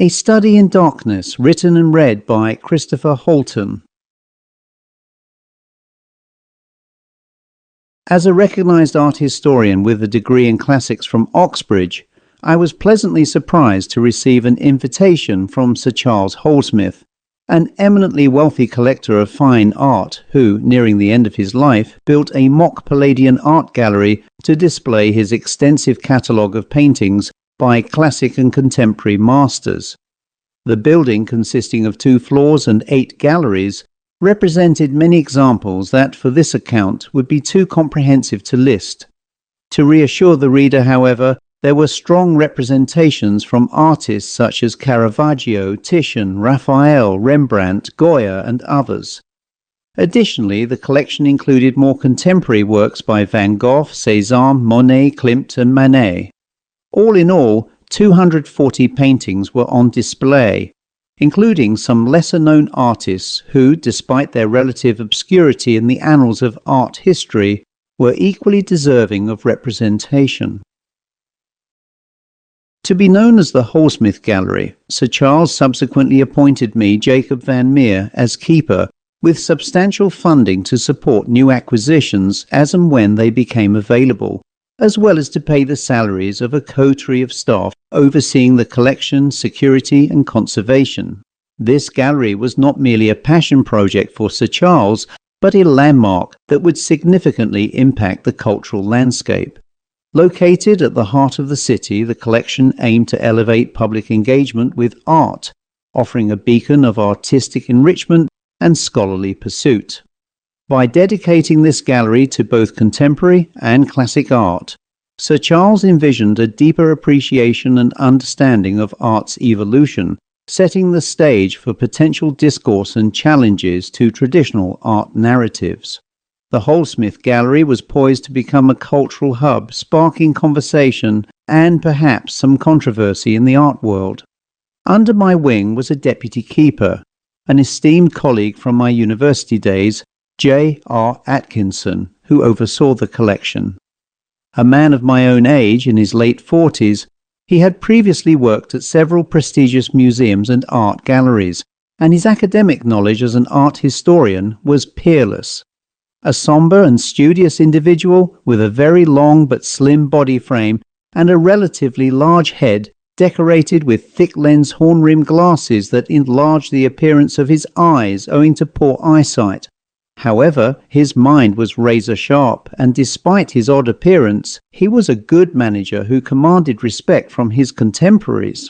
A Study in Darkness, written and read by Chris Halton. As a recognised art historian with a degree in classics from Oxbridge, I was pleasantly surprised to receive an invitation from Sir Charles Goldsmith, an eminently wealthy collector of fine art who, nearing the end of his life, built a mock Palladian art gallery to display his extensive catalogue of paintings by classic and contemporary masters. The building, consisting of 2 floors and 8 galleries, represented many examples that, for this account, would be too comprehensive to list. To reassure the reader, however, there were strong representations from artists such as Caravaggio, Titian, Raphael, Rembrandt, Goya, and others. Additionally, the collection included more contemporary works by Van Gogh, Cézanne, Monet, Klimt, and Manet. All in all, 240 paintings were on display, including some lesser-known artists who, despite their relative obscurity in the annals of art history, were equally deserving of representation. To be known as the Goldsmith Gallery, Sir Charles subsequently appointed me, Jacob Van Meer, as keeper, with substantial funding to support new acquisitions as and when they became available, as well as to pay the salaries of a coterie of staff overseeing the collection, security and conservation. This gallery was not merely a passion project for Sir Charles, but a landmark that would significantly impact the cultural landscape. Located at the heart of the city, the collection aimed to elevate public engagement with art, offering a beacon of artistic enrichment and scholarly pursuit. By dedicating this gallery to both contemporary and classic art, Sir Charles envisioned a deeper appreciation and understanding of art's evolution, setting the stage for potential discourse and challenges to traditional art narratives. The Goldsmith Gallery was poised to become a cultural hub, sparking conversation and perhaps some controversy in the art world. Under my wing was a deputy keeper, an esteemed colleague from my university days, J.R. Atkinson, who oversaw the collection. A man of my own age, in his late 40s, he had previously worked at several prestigious museums and art galleries, and his academic knowledge as an art historian was peerless. A sombre and studious individual with a very long but slim body frame and a relatively large head decorated with thick-lens horn-rimmed glasses that enlarged the appearance of his eyes owing to poor eyesight. However, his mind was razor-sharp, and despite his odd appearance, he was a good manager who commanded respect from his contemporaries.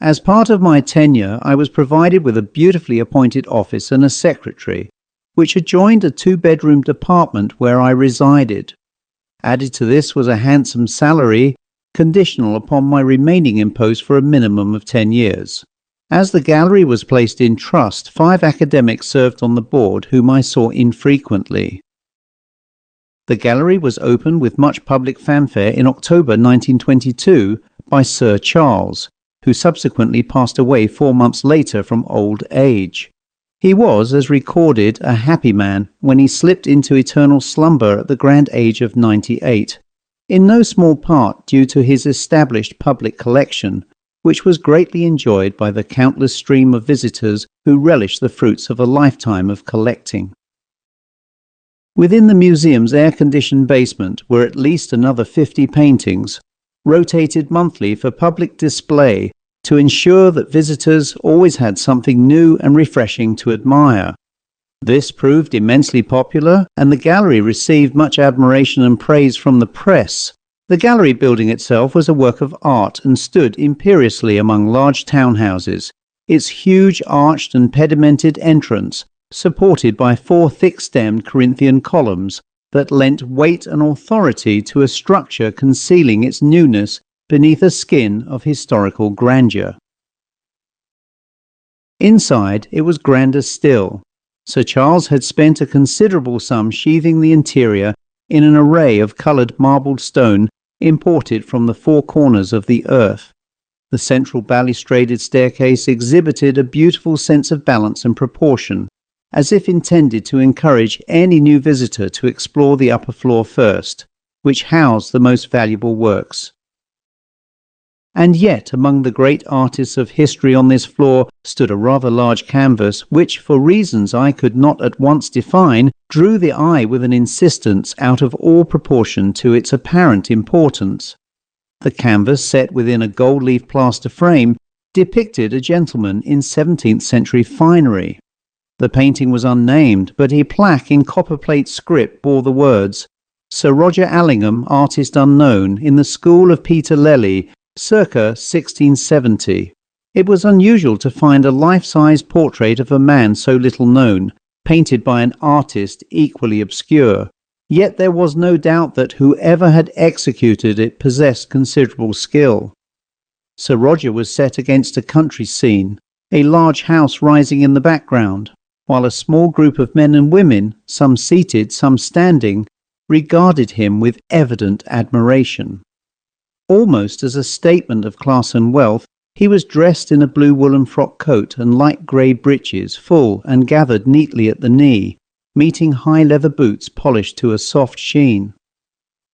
As part of my tenure, I was provided with a beautifully appointed office and a secretary, which adjoined a 2-bedroomed apartment where I resided. Added to this was a handsome salary, conditional upon my remaining in post for a minimum of 10 years. As the gallery was placed in trust, 5 academics served on the board whom I saw infrequently. The gallery was opened with much public fanfare in October 1922 by Sir Charles, who subsequently passed away 4 months later from old age. He was, as recorded, a happy man when he slipped into eternal slumber at the grand age of 98, in no small part due to his established public collection, which was greatly enjoyed by the countless stream of visitors who relished the fruits of a lifetime of collecting. Within the museum's air-conditioned basement were at least another 50 paintings, rotated monthly for public display to ensure that visitors always had something new and refreshing to admire. This proved immensely popular, and the gallery received much admiration and praise from the press. The gallery building itself was a work of art and stood imperiously among large townhouses, its huge arched and pedimented entrance supported by 4 thick-stemmed Corinthian columns that lent weight and authority to a structure concealing its newness beneath a skin of historical grandeur. Inside, it was grander still. Sir Charles had spent a considerable sum sheathing the interior in an array of coloured marbled stone imported from the 4 corners of the earth. The central balustraded staircase exhibited a beautiful sense of balance and proportion, as if intended to encourage any new visitor to explore the upper floor first, which housed the most valuable works. And yet, among the great artists of history on this floor stood a rather large canvas which, for reasons I could not at once define, drew the eye with an insistence out of all proportion to its apparent importance. The canvas, set within a gold-leaf plaster frame, depicted a gentleman in 17th-century finery. The painting was unnamed, but a plaque in copperplate script bore the words, "Sir Roger Allingham, artist unknown, in the school of Peter Lely, circa 1670. It was unusual to find a life-size portrait of a man so little known, painted by an artist equally obscure. Yet there was no doubt that whoever had executed it possessed considerable skill." Sir Roger was set against a country scene, a large house rising in the background, while a small group of men and women, some seated, some standing, regarded him with evident admiration. Almost as a statement of class and wealth, he was dressed in a blue woolen frock coat and light grey breeches, full and gathered neatly at the knee, meeting high leather boots polished to a soft sheen.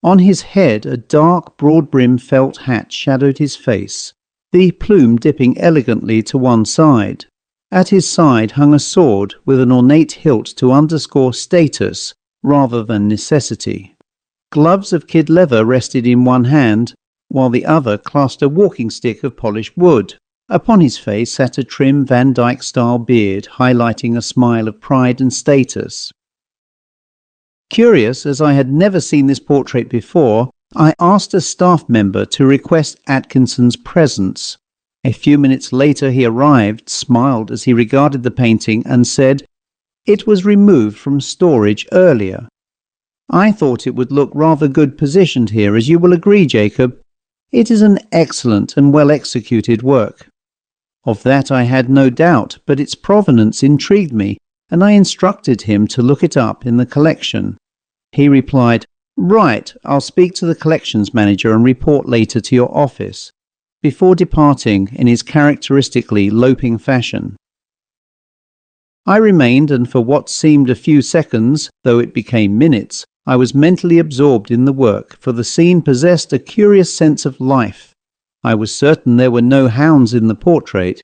On his head a dark, broad-brimmed felt hat shadowed his face, the plume dipping elegantly to one side. At his side hung a sword with an ornate hilt to underscore status rather than necessity. Gloves of kid leather rested in one hand, while the other clasped a walking stick of polished wood. Upon his face sat a trim Van Dyck-style beard, highlighting a smile of pride and status. Curious, as I had never seen this portrait before, I asked a staff member to request Atkinson's presence. A few minutes later he arrived, smiled as he regarded the painting, and said, "It was removed from storage earlier. I thought it would look rather good positioned here, as you will agree, Jacob. It is an excellent and well-executed work." Of that I had no doubt, but its provenance intrigued me, and I instructed him to look it up in the collection. He replied, "Right, I'll speak to the collections manager and report later to your office," before departing in his characteristically loping fashion. I remained, and for what seemed a few seconds, though it became minutes, I was mentally absorbed in the work, for the scene possessed a curious sense of life. I was certain there were no hounds in the portrait,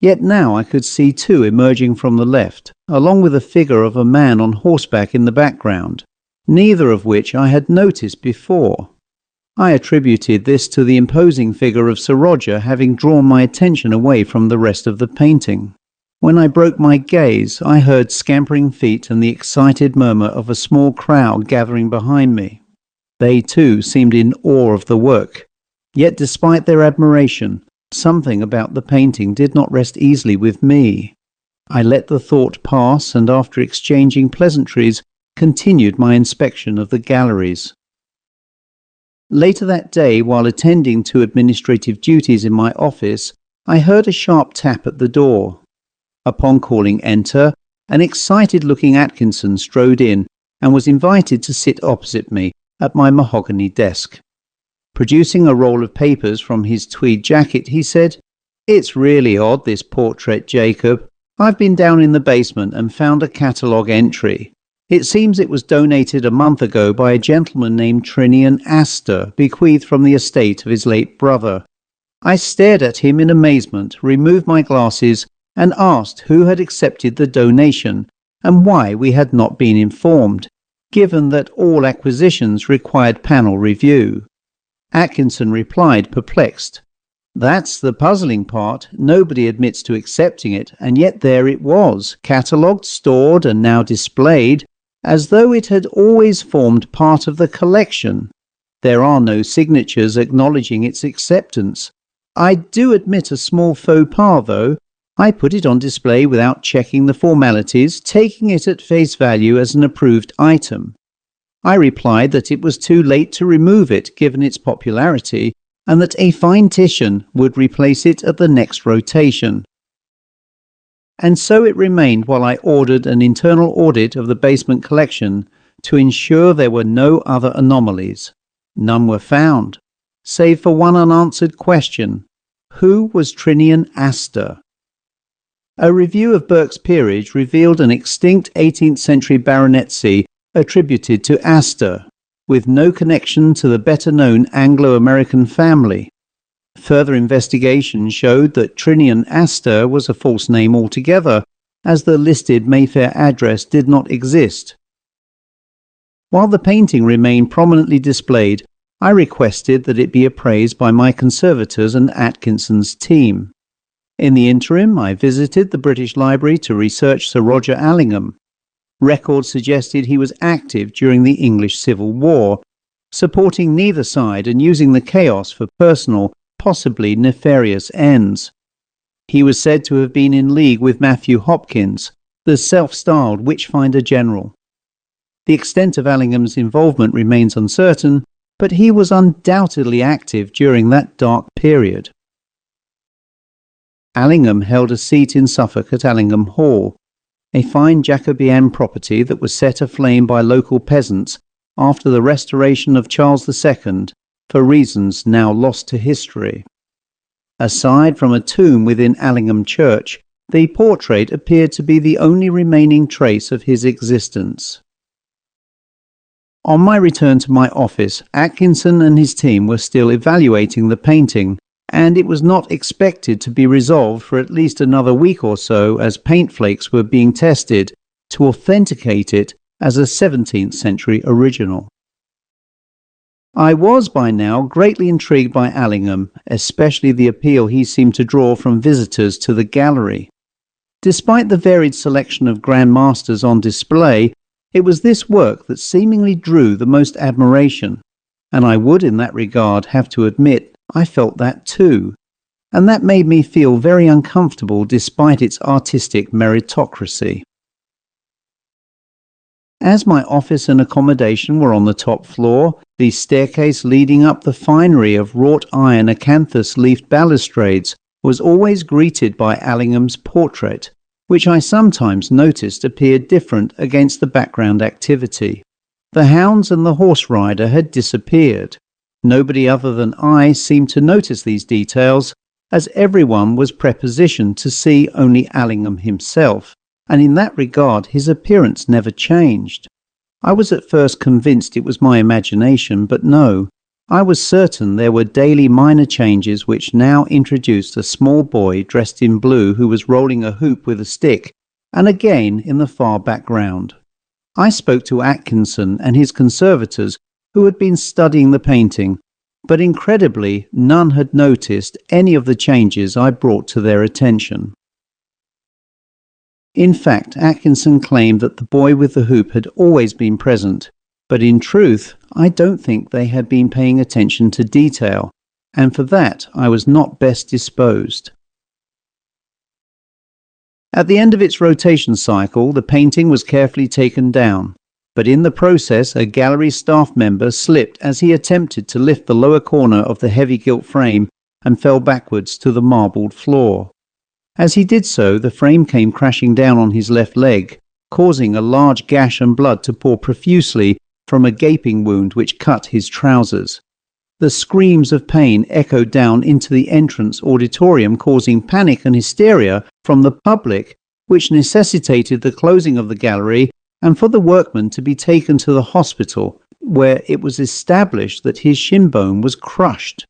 yet now I could see two emerging from the left, along with a figure of a man on horseback in the background, neither of which I had noticed before. I attributed this to the imposing figure of Sir Roger having drawn my attention away from the rest of the painting. When I broke my gaze, I heard scampering feet and the excited murmur of a small crowd gathering behind me. They too seemed in awe of the work, yet despite their admiration, something about the painting did not rest easily with me. I let the thought pass, and after exchanging pleasantries, continued my inspection of the galleries. Later that day, while attending to administrative duties in my office, I heard a sharp tap at the door. Upon calling enter, an excited-looking Atkinson strode in and was invited to sit opposite me at my mahogany desk. Producing a roll of papers from his tweed jacket, he said, "It's really odd, this portrait, Jacob. I've been down in the basement and found a catalogue entry. It seems it was donated a month ago by a gentleman named Trinian Astor, bequeathed from the estate of his late brother." I stared at him in amazement, removed my glasses, and asked who had accepted the donation and why we had not been informed, given that all acquisitions required panel review. Atkinson replied, perplexed, "That's the puzzling part. Nobody admits to accepting it, and yet there it was, catalogued, stored, and now displayed, as though it had always formed part of the collection. There are no signatures acknowledging its acceptance. I do admit a small faux pas, though. I put it on display without checking the formalities, taking it at face value as an approved item. I replied that it was too late to remove it given its popularity, and that a fine Titian would replace it at the next rotation. And so it remained while I ordered an internal audit of the basement collection to ensure there were no other anomalies. None were found, save for one unanswered question: who was Trinian Astor? A review of Burke's peerage revealed an extinct 18th century baronetcy attributed to Astor, with no connection to the better-known Anglo-American family. Further investigation showed that Trinian Astor was a false name altogether, as the listed Mayfair address did not exist. While the painting remained prominently displayed, I requested that it be appraised by my conservators and Atkinson's team. In the interim, I visited the British Library to research Sir Roger Allingham. Records suggested he was active during the English Civil War, supporting neither side and using the chaos for personal, possibly nefarious ends. He was said to have been in league with Matthew Hopkins, the self-styled Witchfinder General. The extent of Allingham's involvement remains uncertain, but he was undoubtedly active during that dark period. Allingham held a seat in Suffolk at Allingham Hall, a fine Jacobean property that was set aflame by local peasants after the restoration of Charles II for reasons now lost to history. Aside from a tomb within Allingham Church, the portrait appeared to be the only remaining trace of his existence. On my return to my office, Atkinson and his team were still evaluating the painting, and it was not expected to be resolved for at least another week or so as paint flakes were being tested to authenticate it as a 17th-century original. I was by now greatly intrigued by Allingham, especially the appeal he seemed to draw from visitors to the gallery. Despite the varied selection of Grand Masters on display, it was this work that seemingly drew the most admiration, and I would in that regard have to admit I felt that too, and that made me feel very uncomfortable despite its artistic meritocracy. As my office and accommodation were on the top floor, the staircase leading up the finery of wrought iron acanthus-leafed balustrades was always greeted by Allingham's portrait, which I sometimes noticed appeared different against the background activity. The hounds and the horse rider had disappeared. Nobody other than I seemed to notice these details, as everyone was prepositioned to see only Allingham himself, and in that regard his appearance never changed. I was at first convinced it was my imagination, but no, I was certain there were daily minor changes which now introduced a small boy dressed in blue who was rolling a hoop with a stick, and again in the far background. I spoke to Atkinson and his conservators who had been studying the painting, but incredibly none had noticed any of the changes I brought to their attention. In fact, Atkinson claimed that the boy with the hoop had always been present, but in truth, I don't think they had been paying attention to detail, and for that I was not best disposed. At the end of its rotation cycle, the painting was carefully taken down, but in the process a gallery staff member slipped as he attempted to lift the lower corner of the heavy gilt frame and fell backwards to the marbled floor. As he did so, the frame came crashing down on his left leg, causing a large gash and blood to pour profusely from a gaping wound which cut his trousers. The screams of pain echoed down into the entrance auditorium, causing panic and hysteria from the public, which necessitated the closing of the gallery and for the workman to be taken to the hospital, where it was established that his shin bone was crushed.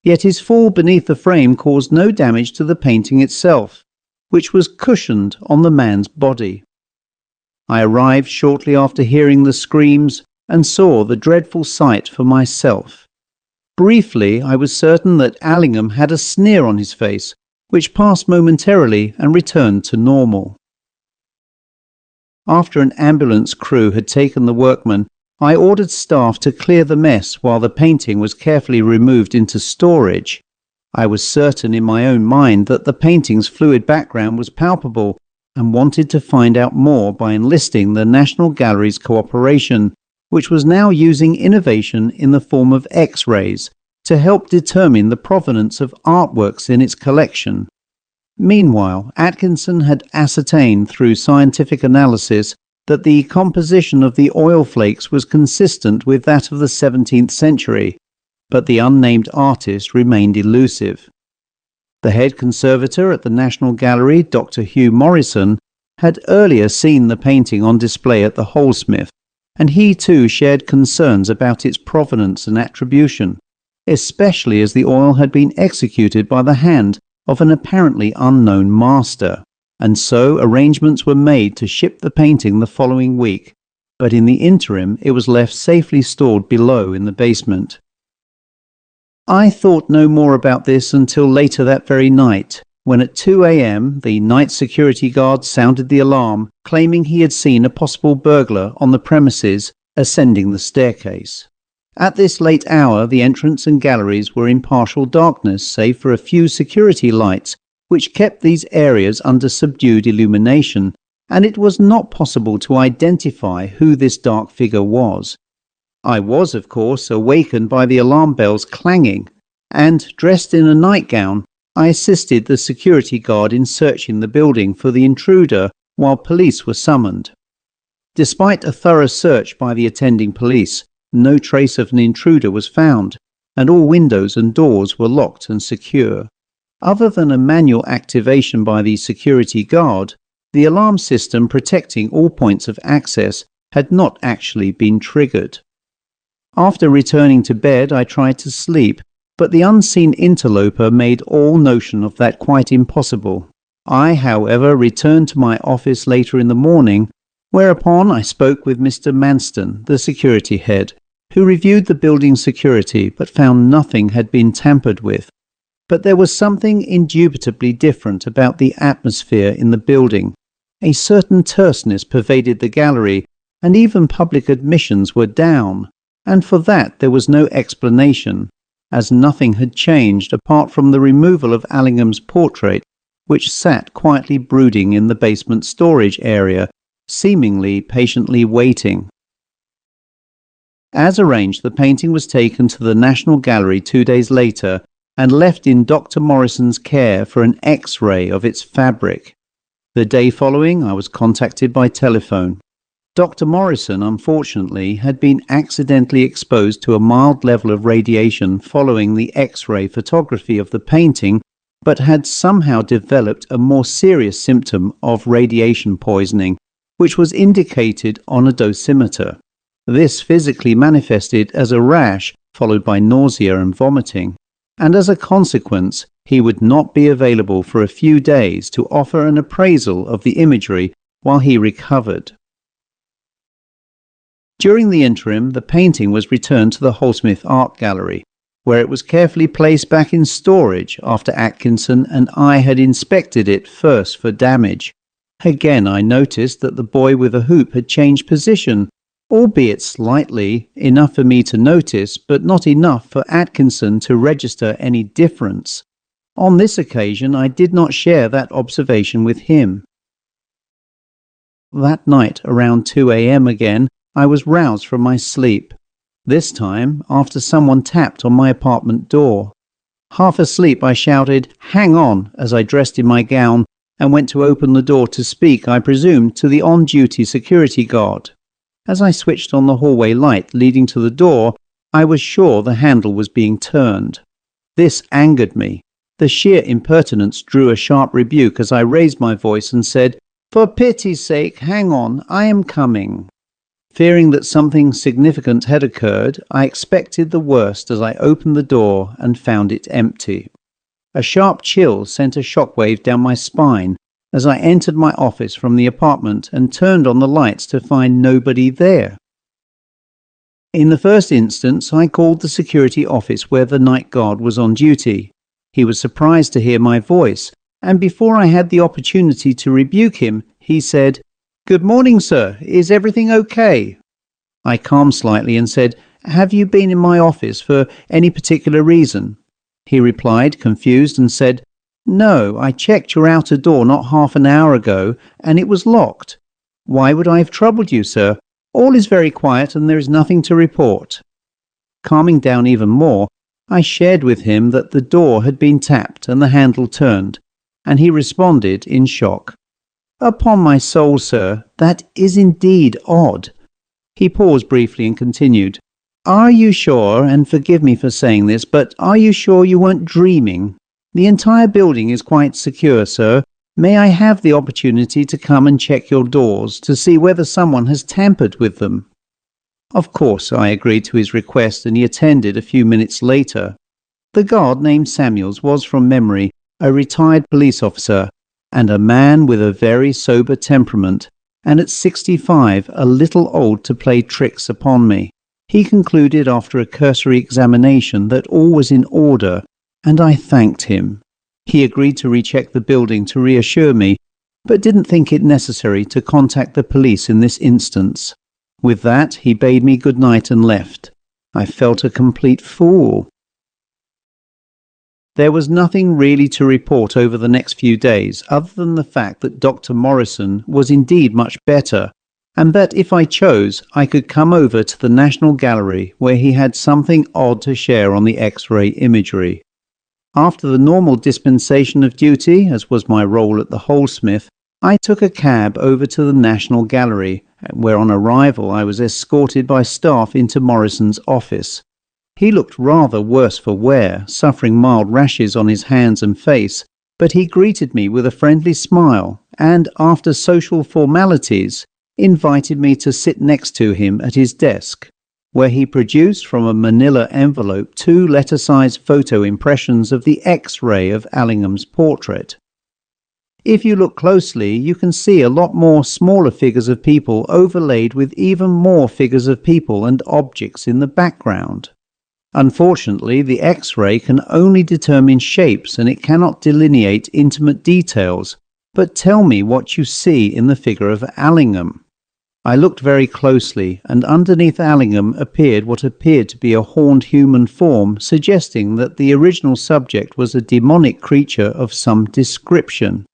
Yet his fall beneath the frame caused no damage to the painting itself, which was cushioned on the man's body. I arrived shortly after hearing the screams and saw the dreadful sight for myself. Briefly, I was certain that Allingham had a sneer on his face, which passed momentarily and returned to normal. After an ambulance crew had taken the workman, I ordered staff to clear the mess while the painting was carefully removed into storage. I was certain in my own mind that the painting's fluid background was palpable and wanted to find out more by enlisting the National Gallery's cooperation, which was now using innovation in the form of X-rays to help determine the provenance of artworks in its collection. Meanwhile, Atkinson had ascertained through scientific analysis that the composition of the oil flakes was consistent with that of the 17th century, but the unnamed artist remained elusive. The head conservator at the National Gallery, Dr. Hugh Morrison, had earlier seen the painting on display at the Holdsmith, and he too shared concerns about its provenance and attribution. especially as the oil had been executed by the hand of an apparently unknown master, and so arrangements were made to ship the painting the following week, but in the interim it was left safely stored below in the basement. I thought no more about this until later that very night, when at 2 a.m. the night security guard sounded the alarm, claiming he had seen a possible burglar on the premises ascending the staircase. At this late hour, the entrance and galleries were in partial darkness, save for a few security lights, which kept these areas under subdued illumination, and it was not possible to identify who this dark figure was. I was, of course, awakened by the alarm bells clanging, and, dressed in a nightgown, I assisted the security guard in searching the building for the intruder while police were summoned. Despite a thorough search by the attending police, no trace of an intruder was found, and all windows and doors were locked and secure. Other than a manual activation by the security guard, the alarm system protecting all points of access had not actually been triggered. After returning to bed, I tried to sleep, but the unseen interloper made all notion of that quite impossible. I, however, returned to my office later in the morning, whereupon I spoke with Mr. Manston, the security head, who reviewed the building's security but found nothing had been tampered with. But there was something indubitably different about the atmosphere in the building. A certain terseness pervaded the gallery, and even public admissions were down, and for that there was no explanation, as nothing had changed apart from the removal of Allingham's portrait, which sat quietly brooding in the basement storage area, seemingly patiently waiting. As arranged, the painting was taken to the National Gallery 2 days later and left in Dr. Morrison's care for an X-ray of its fabric. The day following, I was contacted by telephone. Dr. Morrison, unfortunately, had been accidentally exposed to a mild level of radiation following the X-ray photography of the painting, but had somehow developed a more serious symptom of radiation poisoning, which was indicated on a dosimeter. This physically manifested as a rash followed by nausea and vomiting, and as a consequence, he would not be available for a few days to offer an appraisal of the imagery while he recovered. During the interim, the painting was returned to the Holdsmith Art Gallery, where it was carefully placed back in storage after Atkinson and I had inspected it first for damage. Again, I noticed that the boy with a hoop had changed position, albeit slightly, enough for me to notice, but not enough for Atkinson to register any difference. On this occasion, I did not share that observation with him. That night, around 2 a.m. again, I was roused from my sleep, this time after someone tapped on my apartment door. Half asleep, I shouted, "Hang on," as I dressed in my gown and went to open the door to speak, I presumed, to the on-duty security guard. As I switched on the hallway light leading to the door, I was sure the handle was being turned. This angered me. The sheer impertinence drew a sharp rebuke as I raised my voice and said, "For pity's sake, hang on, I am coming." Fearing that something significant had occurred, I expected the worst as I opened the door and found it empty. A sharp chill sent a shockwave down my spine as I entered my office from the apartment and turned on the lights to find nobody there. In the first instance, I called the security office where the night guard was on duty. He was surprised to hear my voice, and before I had the opportunity to rebuke him, he said, "Good morning, sir. Is everything okay?" I calmed slightly and said, "Have you been in my office for any particular reason?" He replied, confused, and said, "No, I checked your outer door not half an hour ago, and it was locked. Why would I have troubled you, sir? All is very quiet, and there is nothing to report." Calming down even more, I shared with him that the door had been tapped and the handle turned, and he responded in shock. "Upon my soul, sir, that is indeed odd." He paused briefly and continued, "Are you sure, and forgive me for saying this, but are you sure you weren't dreaming? The entire building is quite secure, sir. May I have the opportunity to come and check your doors to see whether someone has tampered with them?" Of course, I agreed to his request and he attended a few minutes later. The guard named Samuels was, from memory, a retired police officer and a man with a very sober temperament, and at 65 a little old to play tricks upon me. He concluded after a cursory examination that all was in order, and I thanked him. He agreed to recheck the building to reassure me, but didn't think it necessary to contact the police in this instance. With that, he bade me good night and left. I felt a complete fool. There was nothing really to report over the next few days, other than the fact that Dr. Morrison was indeed much better, and that if I chose, I could come over to the National Gallery, where he had something odd to share on the X-ray imagery. After the normal dispensation of duty, as was my role at the Holesmith, I took a cab over to the National Gallery, where on arrival I was escorted by staff into Morrison's office. He looked rather worse for wear, suffering mild rashes on his hands and face, but he greeted me with a friendly smile and, after social formalities, invited me to sit next to him at his desk, where he produced from a manila envelope 2 letter-sized photo impressions of the X-ray of Allingham's portrait. If you look closely, you can see a lot more smaller figures of people overlaid with even more figures of people and objects in the background. Unfortunately, the X-ray can only determine shapes and it cannot delineate intimate details, but tell me what you see in the figure of Allingham. I looked very closely, and underneath Allingham appeared what appeared to be a horned human form, suggesting that the original subject was a demonic creature of some description.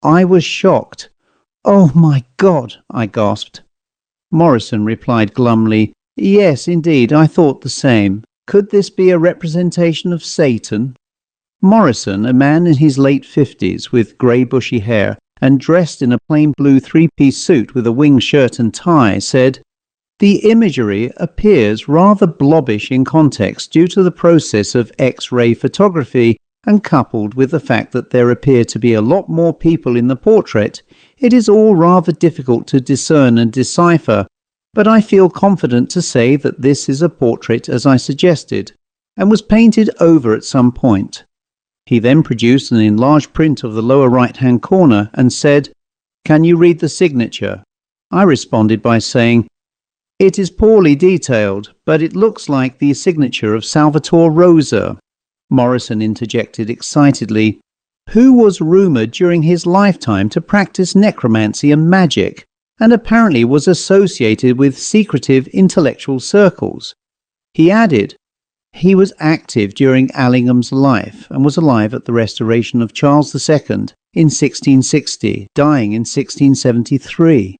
I was shocked. "Oh my God!" I gasped. Morrison replied glumly, "Yes, indeed, I thought the same. Could this be a representation of Satan?" Morrison, a man in his late 50s with grey bushy hair and dressed in a plain blue 3-piece suit with a wing shirt and tie, said, "The imagery appears rather blobbish in context due to the process of X-ray photography, and coupled with the fact that there appear to be a lot more people in the portrait, it is all rather difficult to discern and decipher, but I feel confident to say that this is a portrait as I suggested, and was painted over at some point." He then produced an enlarged print of the lower right-hand corner and said, "Can you read the signature?" I responded by saying, "It is poorly detailed, but it looks like the signature of Salvatore Rosa." Morrison interjected excitedly, "Who was rumoured during his lifetime to practice necromancy and magic, and apparently was associated with secretive intellectual circles." He added, "He was active during Allingham's life, and was alive at the restoration of Charles II in 1660, dying in 1673.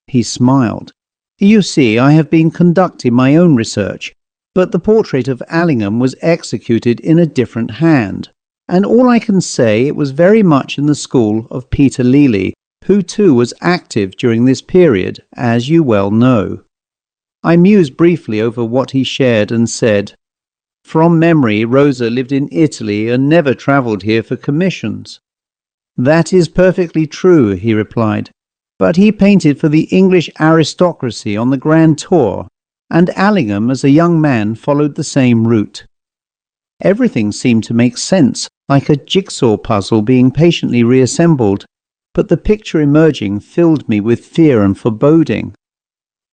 He smiled. "You see, I have been conducting my own research, but the portrait of Allingham was executed in a different hand, and all I can say, it was very much in the school of Peter Lely, who too was active during this period, as you well know." I mused briefly over what he shared and said, "From memory, Rosa lived in Italy and never travelled here for commissions." "That is perfectly true," he replied, "but he painted for the English aristocracy on the Grand Tour, and Allingham as a young man followed the same route." Everything seemed to make sense, like a jigsaw puzzle being patiently reassembled, but the picture emerging filled me with fear and foreboding.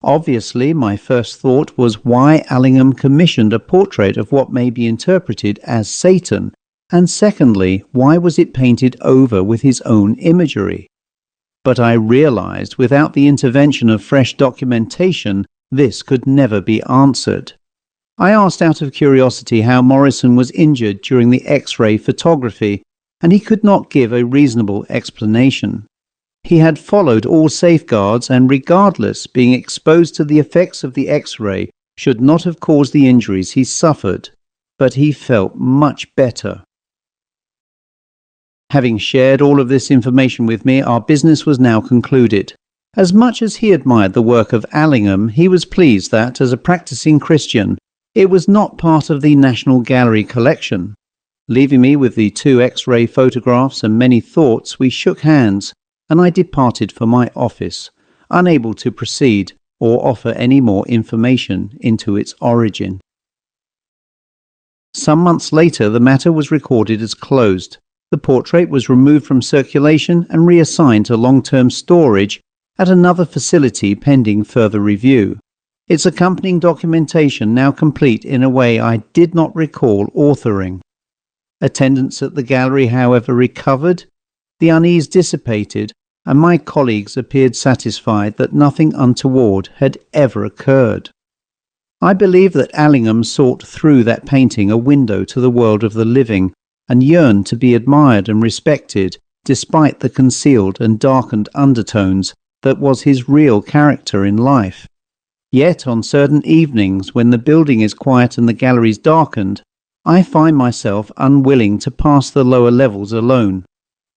Obviously, my first thought was why Allingham commissioned a portrait of what may be interpreted as Satan, and secondly, why was it painted over with his own imagery? But I realized without the intervention of fresh documentation, this could never be answered. I asked out of curiosity how Morrison was injured during the X-ray photography, and he could not give a reasonable explanation. He had followed all safeguards and, regardless, being exposed to the effects of the X-ray should not have caused the injuries he suffered, but he felt much better. Having shared all of this information with me, our business was now concluded. As much as he admired the work of Allingham, he was pleased that, as a practicing Christian, it was not part of the National Gallery collection. Leaving me with the 2 X-ray photographs and many thoughts, we shook hands, and I departed for my office, unable to proceed, or offer any more information into its origin. Some months later, the matter was recorded as closed. The portrait was removed from circulation and reassigned to long-term storage at another facility pending further review. Its accompanying documentation now complete in a way I did not recall authoring. Attendance at the gallery, however, recovered, the unease dissipated, and my colleagues appeared satisfied that nothing untoward had ever occurred. I believe that Allingham sought through that painting a window to the world of the living, and yearned to be admired and respected despite the concealed and darkened undertones that was his real character in life. Yet on certain evenings when the building is quiet and the galleries darkened, I find myself unwilling to pass the lower levels alone.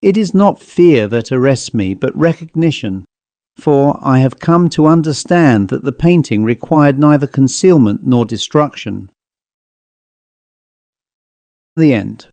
It is not fear that arrests me, but recognition, for I have come to understand that the painting required neither concealment nor destruction. The end.